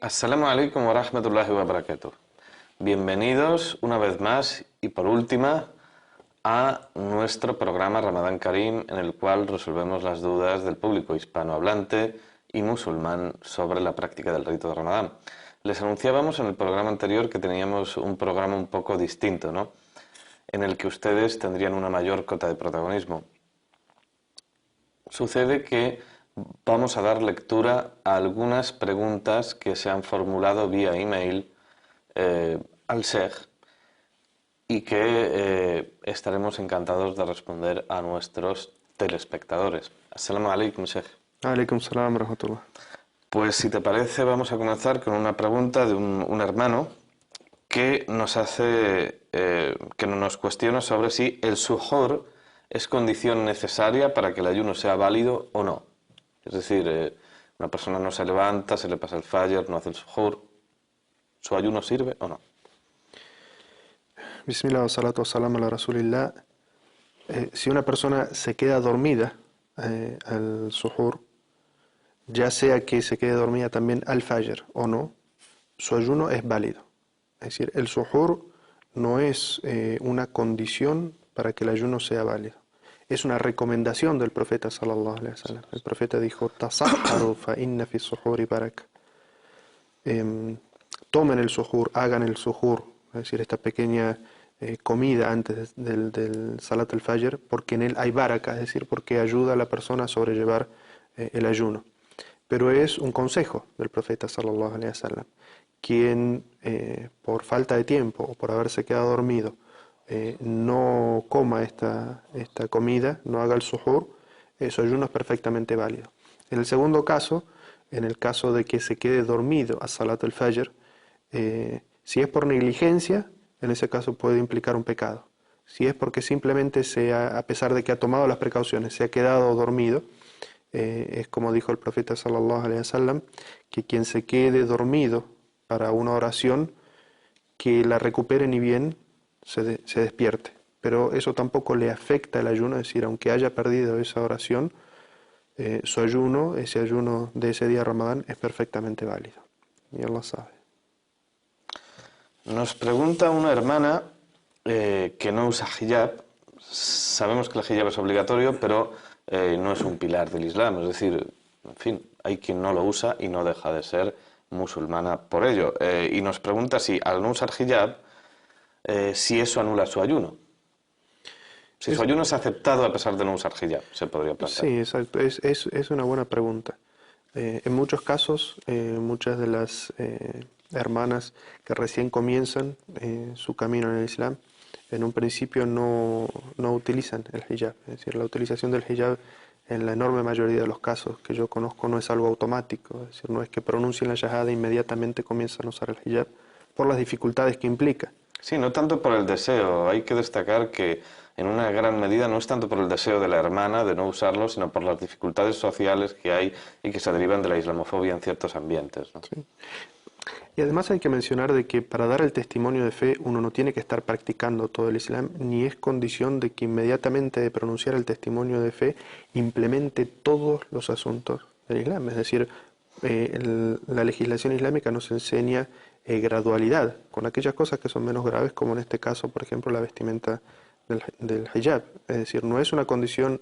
Assalamu alaikum wa rahmatullahi wa barakatuh. Bienvenidos una vez más y por última a nuestro programa Ramadán Karim, en el cual resolvemos las dudas del público hispanohablante y musulmán sobre la práctica del rito de Ramadán. Les anunciábamos en el programa anterior que teníamos un programa un poco distinto, ¿no?, en el que ustedes tendrían una mayor cota de protagonismo. Sucede que vamos a dar lectura a algunas preguntas que se han formulado vía email al Sheikh y que estaremos encantados de responder a nuestros telespectadores. Assalamu alaikum, Sheikh. Alaikum salam rahmatullah. Pues si te parece, vamos a comenzar con una pregunta de un hermano que nos hace, que nos cuestiona sobre si el suhoor es condición necesaria para que el ayuno sea válido o no. Es decir, una persona no se levanta, se le pasa el fajr, no hace el suhoor, ¿su ayuno sirve o no? Bismillah wa salatu wa salam ala rasulillah. Si una persona se queda dormida al suhoor, ya sea que se quede dormida también al fajr o no, su ayuno es válido. Es decir, el suhoor no es una condición para que el ayuno sea válido. Es una recomendación del profeta sallallahu alaihi wasallam. El profeta dijo: "Tasahharu fa inna fi suhuri baraka". Tomen el suhoor, hagan el suhoor, es decir, esta pequeña comida antes del salat al-fajr, porque en él hay baraka, es decir, porque ayuda a la persona a sobrellevar el ayuno. Pero es un consejo del profeta sallallahu alaihi wasallam. Quien por falta de tiempo o por haberse quedado dormido no coma esta comida, no haga el suhoor, su ayuno es perfectamente válido. En el segundo caso, en el caso de que se quede dormido a salat al-fajr, si es por negligencia, en ese caso puede implicar un pecado. Si es porque simplemente a pesar de que ha tomado las precauciones, se ha quedado dormido, es como dijo el profeta sallallahu alaihi wasallam, que quien se quede dormido para una oración, que la recupere ni bien se despierte. Pero eso tampoco le afecta el ayuno, es decir, aunque haya perdido esa oración, su ayuno, ese ayuno de ese día Ramadán, es perfectamente válido. Y Allah sabe. Nos pregunta una hermana que no usa hijab. Sabemos que el hijab es obligatorio, pero no es un pilar del Islam. Es decir, en fin, hay quien no lo usa y no deja de ser musulmana por ello. Y nos pregunta si al no usar hijab, si eso anula su ayuno. Si su ayuno es aceptado a pesar de no usar hijab, se podría plantear. Sí, exacto. Es una buena pregunta. En muchos casos, muchas de las hermanas que recién comienzan su camino en el Islam, en un principio no utilizan el hijab. Es decir, la utilización del hijab en la enorme mayoría de los casos que yo conozco no es algo automático. Es decir, no es que pronuncien la shahada e inmediatamente comienzan a usar el hijab por las dificultades que implica. Sí, no tanto por el deseo. Hay que destacar que en una gran medida no es tanto por el deseo de la hermana de no usarlo, sino por las dificultades sociales que hay y que se derivan de la islamofobia en ciertos ambientes, ¿no? Sí. Y además hay que mencionar de que para dar el testimonio de fe uno no tiene que estar practicando todo el Islam, ni es condición de que inmediatamente de pronunciar el testimonio de fe implemente todos los asuntos del Islam. Es decir, la legislación islámica nos enseña gradualidad, con aquellas cosas que son menos graves, como en este caso, por ejemplo, la vestimenta del hijab. Es decir, no es una condición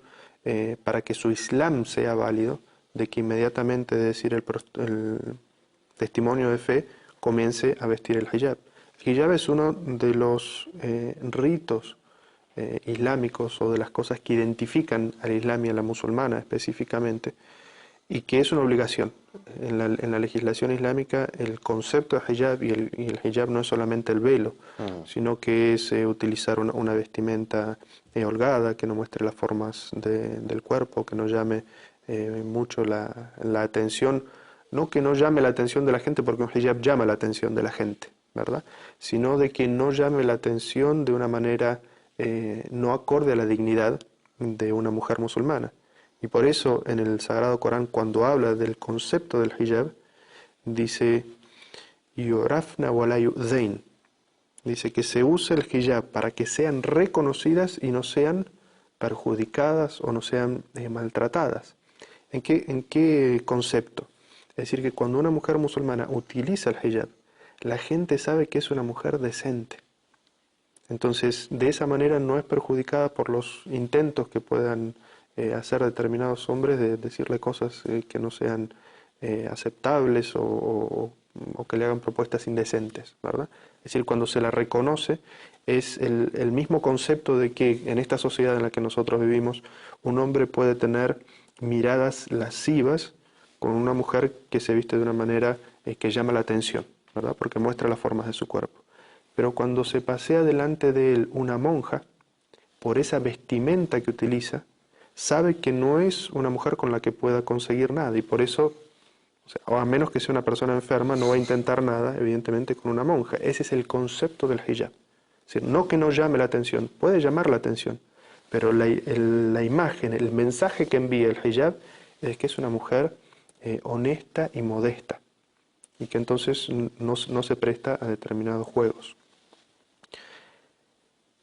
para que su Islam sea válido, de que inmediatamente de decir el testimonio de fe comience a vestir el hijab. El hijab es uno de los ritos islámicos o de las cosas que identifican al Islam y a la musulmana específicamente, y que es una obligación. En la legislación islámica el concepto de hijab y el hijab no es solamente el velo, sino que es utilizar una vestimenta holgada, que no muestre las formas del cuerpo, que no llame mucho la atención. No que no llame la atención de la gente, porque un hijab llama la atención de la gente, ¿verdad? Sino de que no llame la atención de una manera no acorde a la dignidad de una mujer musulmana. Y por eso en el Sagrado Corán, cuando habla del concepto del hijab, dice yurafna wa la yu'zain. Dice que se usa el hijab para que sean reconocidas y no sean perjudicadas o no sean maltratadas. ¿En qué concepto? decir, que cuando una mujer musulmana utiliza el hijab, la gente sabe que es una mujer decente. Entonces, de esa manera no es perjudicada por los intentos que puedan hacer determinados hombres de decirle cosas que no sean aceptables o que le hagan propuestas indecentes, ¿verdad? Es decir, cuando se la reconoce, es el mismo concepto de que en esta sociedad en la que nosotros vivimos, un hombre puede tener miradas lascivas con una mujer que se viste de una manera que llama la atención, ¿verdad? Porque muestra las formas de su cuerpo. Pero cuando se pasea delante de él una monja, por esa vestimenta que utiliza, sabe que no es una mujer con la que pueda conseguir nada, y por eso, o a menos que sea una persona enferma, no va a intentar nada, evidentemente, con una monja. Ese es el concepto del hijab. Es decir, no que no llame la atención, puede llamar la atención, pero la imagen, el mensaje que envía el hijab es que es una mujer honesta y modesta, y que entonces no se presta a determinados juegos.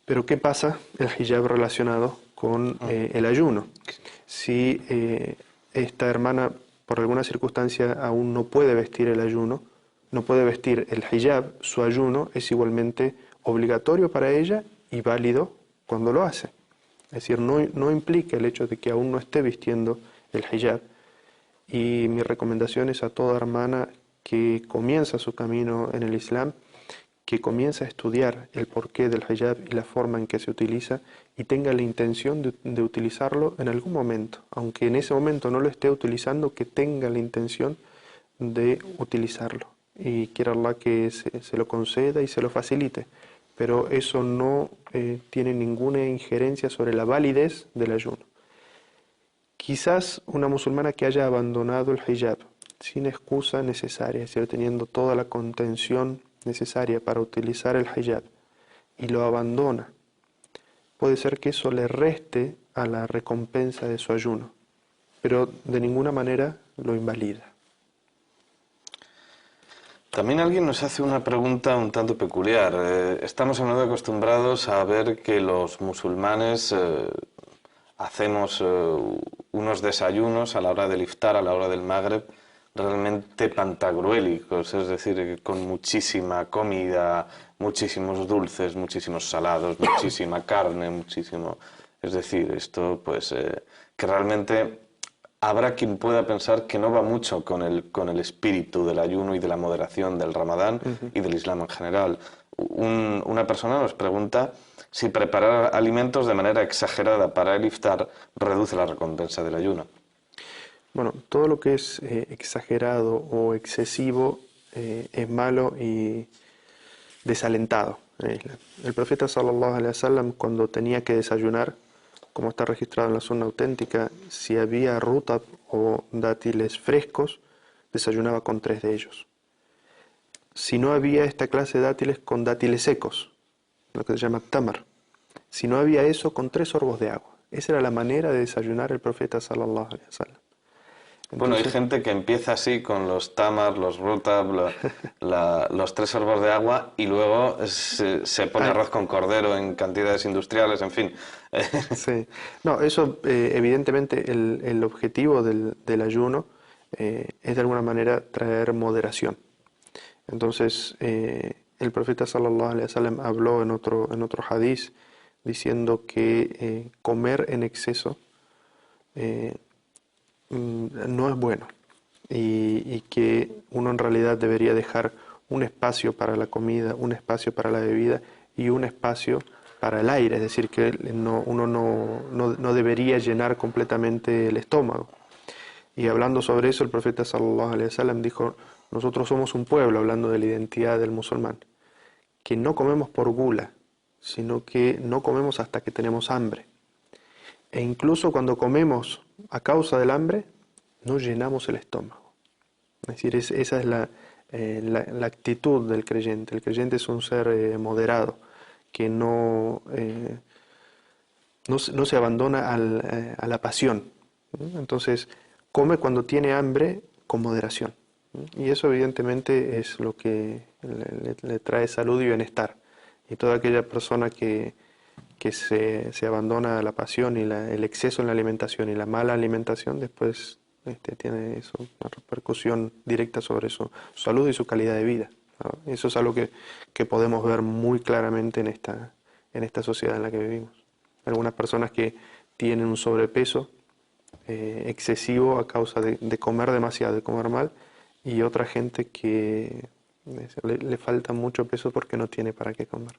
Pero ¿qué pasa el hijab relacionado con el ayuno? Si esta hermana por alguna circunstancia aún no puede vestir el ayuno, no puede vestir el hijab, su ayuno es igualmente obligatorio para ella y válido cuando lo hace. Es decir, no implica el hecho de que aún no esté vistiendo el hijab. Y mi recomendación es a toda hermana que comienza su camino en el Islam, que comience a estudiar el porqué del hijab y la forma en que se utiliza, y tenga la intención de utilizarlo en algún momento, aunque en ese momento no lo esté utilizando, que tenga la intención de utilizarlo, y quiera Allah que se lo conceda y se lo facilite, pero eso no tiene ninguna injerencia sobre la validez del ayuno. Quizás una musulmana que haya abandonado el hijab sin excusa necesaria, es decir, teniendo toda la contención necesaria para utilizar el hijab, y lo abandona, puede ser que eso le reste a la recompensa de su ayuno, pero de ninguna manera lo invalida. También alguien nos hace una pregunta un tanto peculiar. Estamos a menudo acostumbrados a ver que los musulmanes hacemos unos desayunos a la hora del iftar, a la hora del Magreb, realmente pantagruélicos, es decir, con muchísima comida, muchísimos dulces, muchísimos salados, muchísima carne, muchísimo... Es decir, esto pues que realmente habrá quien pueda pensar que no va mucho con el espíritu del ayuno y de la moderación del Ramadán y del Islam en general. Una persona nos pregunta si preparar alimentos de manera exagerada para el iftar reduce la recompensa del ayuno. Bueno, todo lo que es exagerado o excesivo es malo y desalentado. El profeta sallallahu alaihi wasallam, cuando tenía que desayunar, como está registrado en la sunna auténtica, si había rutab o dátiles frescos, desayunaba con 3 de ellos. Si no había esta clase de dátiles, con dátiles secos, lo que se llama tamar. Si no había eso, con 3 sorbos de agua. Esa era la manera de desayunar el profeta sallallahu alaihi wasallam. Entonces, bueno, hay gente que empieza así con los tamar, los rutab, los 3 sorbos de agua, y luego se pone arroz con cordero en cantidades industriales, en fin. Sí. No, eso evidentemente el objetivo del ayuno es de alguna manera traer moderación. Entonces el profeta sallallahu alaihi wasallam habló en otro hadiz diciendo que comer en exceso no es bueno, y que uno en realidad debería dejar un espacio para la comida, un espacio para la bebida y un espacio para el aire, es decir, que uno no debería llenar completamente el estómago. Y hablando sobre eso, el profeta sallallahu alaihi wasallam dijo: nosotros somos un pueblo, hablando de la identidad del musulmán, que no comemos por gula, sino que no comemos hasta que tenemos hambre. E incluso cuando comemos a causa del hambre, no llenamos el estómago. Es decir, esa es la actitud del creyente. El creyente es un ser moderado, que no se abandona a la pasión. Entonces, come cuando tiene hambre con moderación. Y eso evidentemente es lo que le trae salud y bienestar. Y toda aquella persona que se abandona a la pasión y el exceso en la alimentación y la mala alimentación, después tiene eso una repercusión directa sobre su salud y su calidad de vida, ¿no? Eso es algo que podemos ver muy claramente en esta sociedad en la que vivimos. Algunas personas que tienen un sobrepeso excesivo a causa de comer demasiado, de comer mal, y otra gente que le falta mucho peso porque no tiene para qué comer.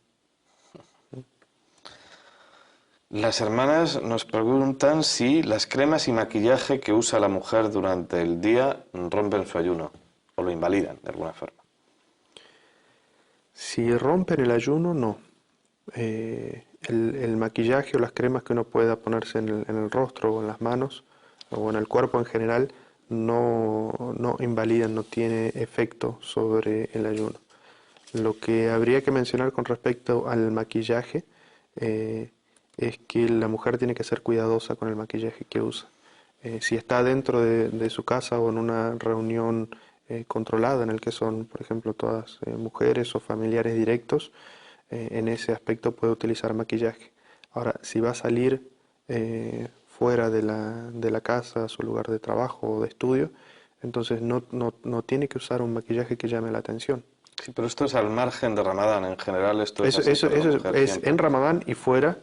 Las hermanas nos preguntan si las cremas y maquillaje que usa la mujer durante el día rompen su ayuno o lo invalidan de alguna forma. Si rompen el ayuno, no. El maquillaje o las cremas que uno pueda ponerse en el rostro o en las manos o en el cuerpo en general no invalidan, no tiene efecto sobre el ayuno. Lo que habría que mencionar con respecto al maquillaje es que la mujer tiene que ser cuidadosa con el maquillaje que usa. Si está dentro de su casa o en una reunión controlada en el que son, por ejemplo, todas mujeres o familiares directos, en ese aspecto puede utilizar maquillaje. Ahora, si va a salir fuera de la casa, a su lugar de trabajo o de estudio, entonces no tiene que usar un maquillaje que llame la atención. Sí, pero esto es al margen de Ramadán. En general esto es así Eso para la mujer es siempre. en Ramadán y fuera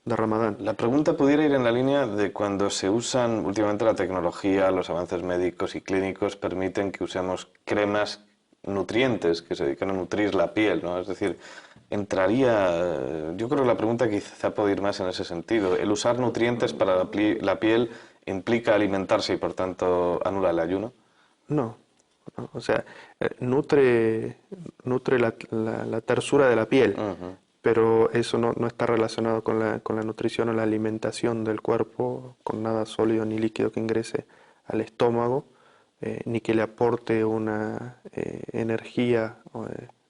de Ramadán. La pregunta pudiera ir en la línea de cuando se usan últimamente la tecnología, los avances médicos y clínicos permiten que usemos cremas nutrientes que se dedican a nutrir la piel, ¿no? Es decir, yo creo que la pregunta quizá puede ir más en ese sentido. ¿El usar nutrientes para la piel implica alimentarse y por tanto anula el ayuno? No, no, o sea, nutre la tersura de la piel, Ujú. pero eso no está relacionado con la nutrición o la alimentación del cuerpo, con nada sólido ni líquido que ingrese al estómago, ni que le aporte una energía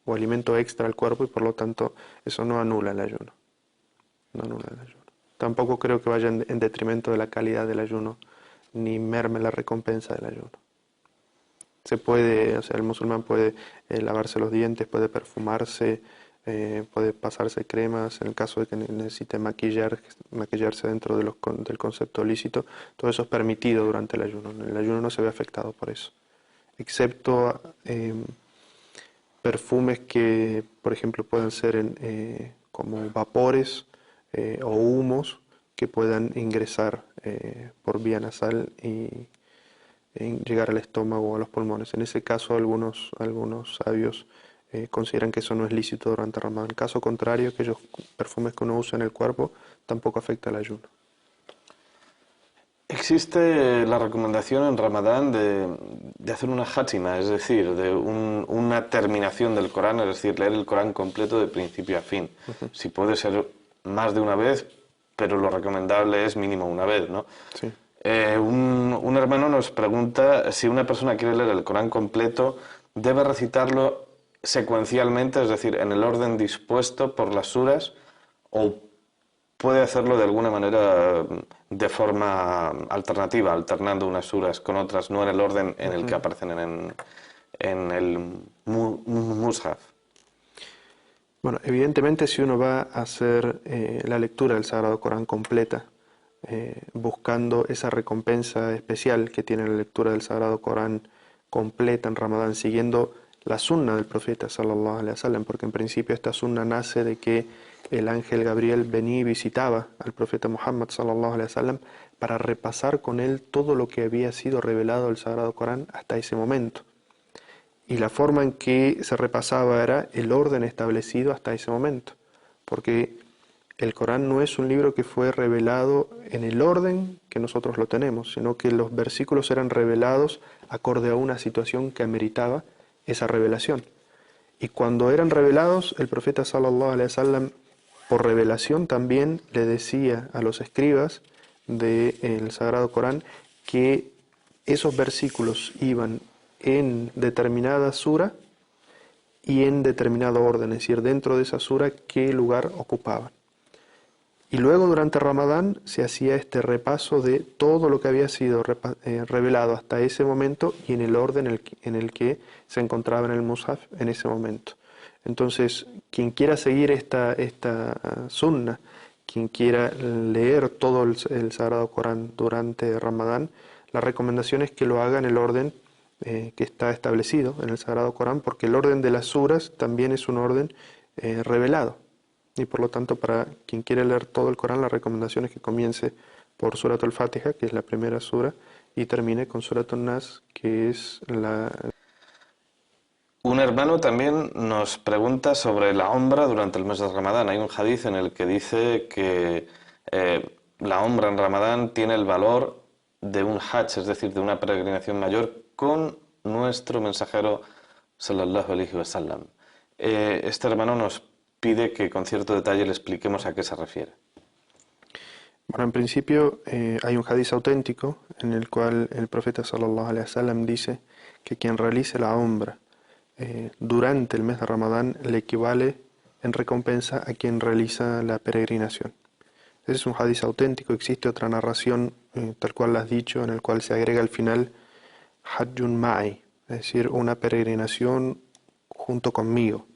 o alimento extra al cuerpo y por lo tanto eso no anula el ayuno. No anula el ayuno. Tampoco creo que vaya en detrimento de la calidad del ayuno, ni merme la recompensa del ayuno. Se puede, o sea, el musulmán puede lavarse los dientes, puede perfumarse, puede pasarse cremas, en el caso de que necesite maquillarse dentro del concepto lícito, todo eso es permitido durante el ayuno. El ayuno no se ve afectado por eso, excepto perfumes que, por ejemplo, puedan ser como vapores o humos que puedan ingresar por vía nasal y llegar al estómago o a los pulmones. En ese caso, algunos sabios consideran que eso no es lícito durante Ramadán. Caso contrario, aquellos perfumes que uno usa en el cuerpo tampoco afecta el ayuno. Existe la recomendación en Ramadán de hacer una hátima, es decir, de una terminación del Corán, es decir, leer el Corán completo de principio a fin. Si puede ser más de una vez, pero lo recomendable es mínimo una vez, ¿no? Sí. Un hermano nos pregunta si una persona quiere leer el Corán completo, debe recitarlo secuencialmente, es decir, en el orden dispuesto por las suras, o puede hacerlo de alguna manera de forma alternativa, alternando unas suras con otras, no en el orden en el que aparecen en el Mushaf. Bueno, evidentemente si uno va a hacer la lectura del Sagrado Corán completa, buscando esa recompensa especial que tiene la lectura del Sagrado Corán completa en Ramadán, siguiendo la sunna del profeta sallallahu alaihi wasallam, porque en principio esta sunna nace de que el ángel Gabriel venía y visitaba al profeta Muhammad sallallahu alaihi wasallam para repasar con él todo lo que había sido revelado del Sagrado Corán hasta ese momento. Y la forma en que se repasaba era el orden establecido hasta ese momento, porque el Corán no es un libro que fue revelado en el orden que nosotros lo tenemos, sino que los versículos eran revelados acorde a una situación que ameritaba esa revelación. Y cuando eran revelados, el profeta sallallahu alaihi wasallam, por revelación también le decía a los escribas del Sagrado Corán que esos versículos iban en determinada sura y en determinado orden, es decir, dentro de esa sura qué lugar ocupaban. Y luego durante Ramadán se hacía este repaso de todo lo que había sido revelado hasta ese momento y en el orden en el que se encontraba en el Mus'haf en ese momento. Entonces, quien quiera seguir esta sunna, quien quiera leer todo el Sagrado Corán durante Ramadán, La recomendación es que lo haga en el orden que está establecido en el Sagrado Corán, porque el orden de las suras también es un orden revelado. Y por lo tanto, para quien quiere leer todo el Corán, la recomendación es que comience por Surat al-Fatiha, que es la primera sura, y termine con Surat al-Nas, que es la... Un hermano también nos pregunta sobre la Umra durante el mes de Ramadán. Hay un hadiz en el que dice que la Umra en Ramadán tiene el valor de un hajj, es decir, de una peregrinación mayor con nuestro mensajero sallallahu alaihi wasallam. Este hermano nos pide que con cierto detalle le expliquemos a qué se refiere. Bueno, en principio hay un hadiz auténtico en el cual el profeta sallallahu alaihi wasallam dice que quien realice la Umra durante el mes de Ramadán le equivale en recompensa a quien realiza la peregrinación. Ese es un hadiz auténtico. Existe otra narración, tal cual lo has dicho, en el cual se agrega al final Hajjun Ma'i, es decir, una peregrinación junto conmigo.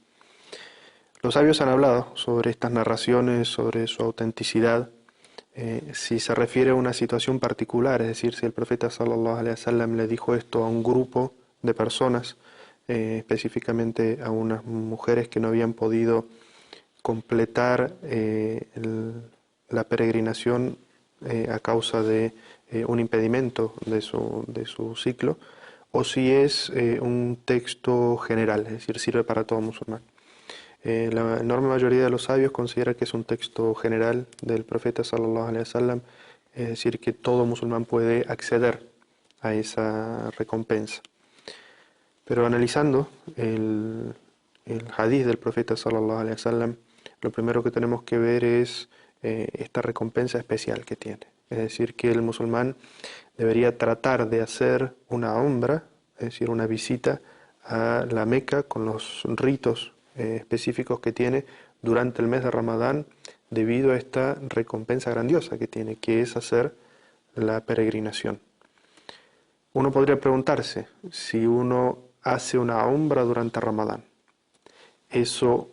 Los sabios han hablado sobre estas narraciones, sobre su autenticidad, si se refiere a una situación particular, es decir, si el profeta sallallahu alaihi wasallam le dijo esto a un grupo de personas, específicamente a unas mujeres que no habían podido completar la peregrinación a causa de un impedimento de su ciclo, o si es un texto general, es decir, sirve para todo musulmán. La enorme mayoría de los sabios considera que es un texto general del profeta sallallahu alaihi wasallam, es decir, que todo musulmán puede acceder a esa recompensa. Pero analizando el hadith del profeta sallallahu alaihi wasallam, lo primero que tenemos que ver es esta recompensa especial que tiene. Es decir, que el musulmán debería tratar de hacer una umra, es decir, una visita a la Meca con los ritos específicos que tiene durante el mes de Ramadán, debido a esta recompensa grandiosa que tiene, que es hacer la peregrinación. Uno podría preguntarse, si uno hace una umra durante Ramadán, ¿eso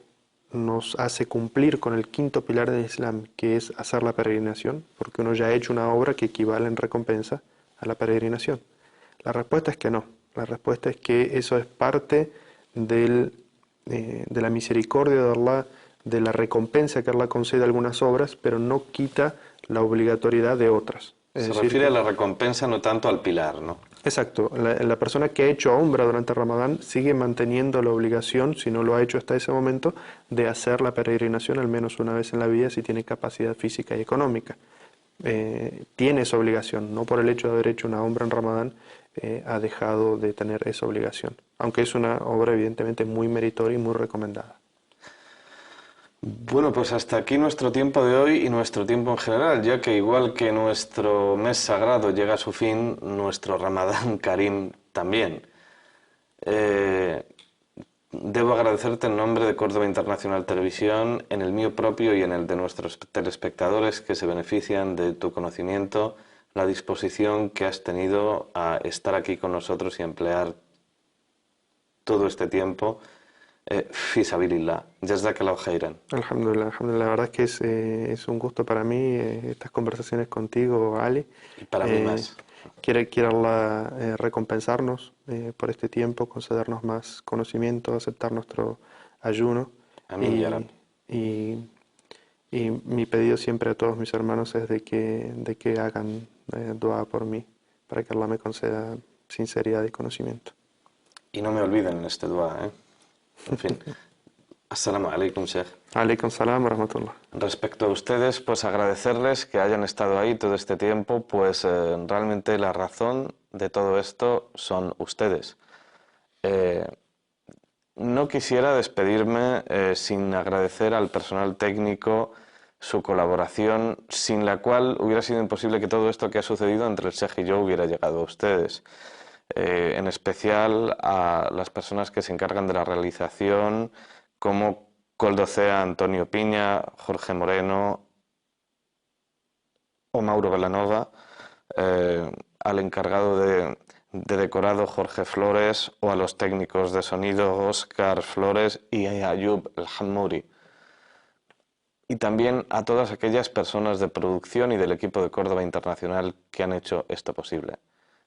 nos hace cumplir con el quinto pilar del Islam, que es hacer la peregrinación? Porque uno ya ha hecho una obra que equivale en recompensa a la peregrinación. La respuesta es que no. La respuesta es que eso es parte de la misericordia de Allah, de la recompensa que Allah concede a algunas obras, pero no quita la obligatoriedad de otras. Se refiere a la recompensa, no tanto al pilar, ¿no? Exacto. La persona que ha hecho umra durante Ramadán sigue manteniendo la obligación, si no lo ha hecho hasta ese momento, de hacer la peregrinación al menos una vez en la vida si tiene capacidad física y económica. Tiene esa obligación, no por el hecho de haber hecho una umra en Ramadán ha dejado de tener esa obligación, aunque es una obra evidentemente muy meritoria y muy recomendada. Bueno, pues hasta aquí nuestro tiempo de hoy y nuestro tiempo en general, ya que igual que nuestro mes sagrado llega a su fin, nuestro Ramadán Karim también. Debo agradecerte en nombre de Córdoba Internacional Televisión, en el mío propio y en el de nuestros telespectadores que se benefician de tu conocimiento, la disposición que has tenido a estar aquí con nosotros y emplear todo este tiempo. Fi sabilillah. Jazakallahu khairan. Alhamdulillah, alhamdulillah. La verdad es que es un gusto para mí estas conversaciones contigo, Ali. Y para mí más. Quiere Allah recompensarnos por este tiempo, concedernos más conocimiento, aceptar nuestro ayuno. Amén, ya Rab. Y mi pedido siempre a todos mis hermanos es de que hagan dua por mí, para que Allah me conceda sinceridad y conocimiento. Y no me olviden en este dua, ¿eh? En fin. Assalamu alaikum, Sheikh. Alaikum salam wa rahmatullah. Respecto a ustedes, pues agradecerles que hayan estado ahí todo este tiempo, pues realmente la razón de todo esto son ustedes. No quisiera despedirme sin agradecer al personal técnico su colaboración, sin la cual hubiera sido imposible que todo esto que ha sucedido entre el Sheikh y yo hubiera llegado a ustedes. En especial a las personas que se encargan de la realización, como Coldocea Antonio Piña, Jorge Moreno o Mauro Velanova, al encargado de decorado Jorge Flores o a los técnicos de sonido Oscar Flores y Ayub El Hammouri. Y también a todas aquellas personas de producción y del equipo de Córdoba Internacional que han hecho esto posible.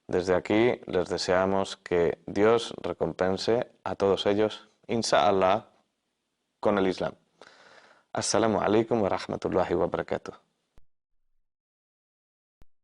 Desde aquí les deseamos que Dios recompense a todos ellos, inshallah, con el Islam. Assalamu alaikum wa rahmatullahi wa barakatuh.